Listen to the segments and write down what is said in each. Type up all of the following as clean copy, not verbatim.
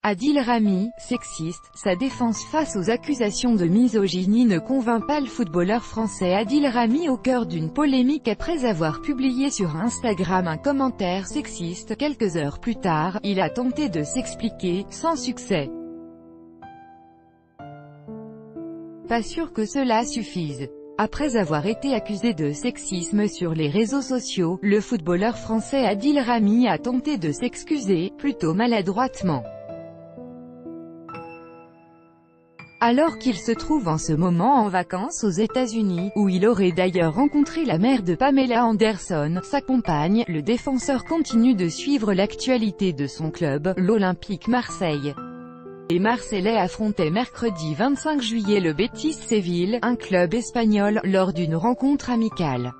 Adil Rami, sexiste, sa défense face aux accusations de misogynie ne convainc pas le footballeur français Adil Rami au cœur d'une polémique après avoir publié sur Instagram un commentaire sexiste. Quelques heures plus tard, il a tenté de s'expliquer, sans succès. Pas sûr que cela suffise. Après avoir été accusé de sexisme sur les réseaux sociaux, le footballeur français Adil Rami a tenté de s'excuser, plutôt maladroitement. Alors qu'il se trouve en ce moment en vacances aux États-Unis, où il aurait d'ailleurs rencontré la mère de Pamela Anderson, sa compagne, le défenseur continue de suivre l'actualité de son club, l'Olympique Marseille. Les Marseillais affrontaient mercredi 25 juillet le Betis Séville, un club espagnol, lors d'une rencontre amicale.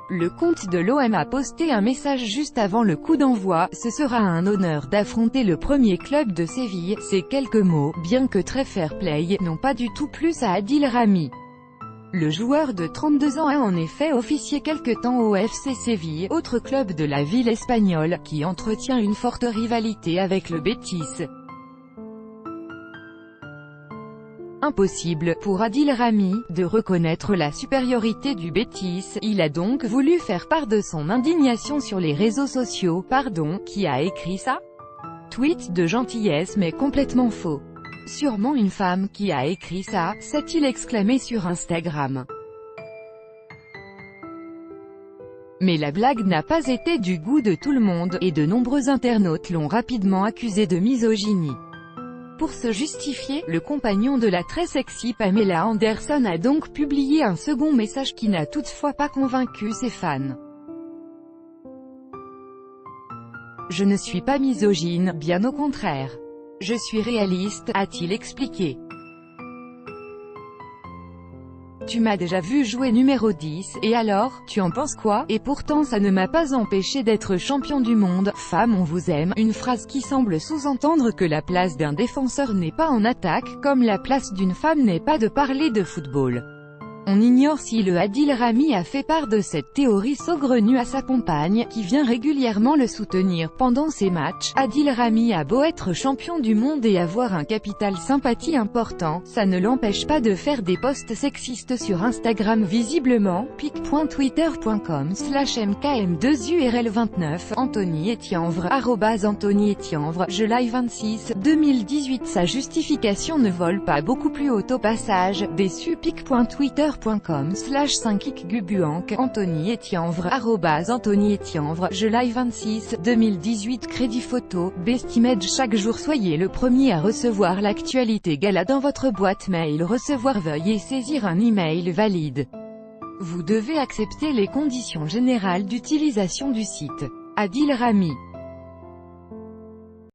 Le compte de l'OM a posté un message juste avant le coup d'envoi: « Ce sera un honneur d'affronter le premier club de Séville ». Ces quelques mots, bien que très fair-play, n'ont pas du tout plu à Adil Rami. Le joueur de 32 ans a en effet officié quelque temps au FC Séville, autre club de la ville espagnole, qui entretient une forte rivalité avec le Betis. Impossible, pour Adil Rami, de reconnaître la supériorité du Betis. Il a donc voulu faire part de son indignation sur les réseaux sociaux. Pardon, qui a écrit ça? Tweet de gentillesse mais complètement faux. Sûrement une femme qui a écrit ça, s'est-il exclamé sur Instagram. Mais la blague n'a pas été du goût de tout le monde, et de nombreux internautes l'ont rapidement accusé de misogynie. Pour se justifier, le compagnon de la très sexy Pamela Anderson a donc publié un second message qui n'a toutefois pas convaincu ses fans. « Je ne suis pas misogyne, bien au contraire. Je suis réaliste », a-t-il expliqué. Tu m'as déjà vu jouer numéro 10, et alors, tu en penses quoi? Et pourtant ça ne m'a pas empêché d'être champion du monde. Femme, on vous aime. Une phrase qui semble sous-entendre que la place d'un défenseur n'est pas en attaque, comme la place d'une femme n'est pas de parler de football. On ignore si le Adil Rami a fait part de cette théorie saugrenue à sa compagne, qui vient régulièrement le soutenir pendant ses matchs. Adil Rami a beau être champion du monde et avoir un capital sympathie important, ça ne l'empêche pas de faire des posts sexistes sur Instagram visiblement. pic.twitter.com/mkm2url29 Anthony Etienvre @Anthony Etienvre Je live 26 2018 Sa justification ne vole pas beaucoup plus haut au passage. Déçu. pic.twitter.com/5icgubuank Anthony Etienvre @Anthony Etienvre Je live 26 2018 Crédit photo, Bestimage. Chaque jour soyez le premier à recevoir l'actualité gala dans votre boîte mail. Recevoir, veuillez saisir un email valide. Vous devez accepter les conditions générales d'utilisation du site. Adil Rami.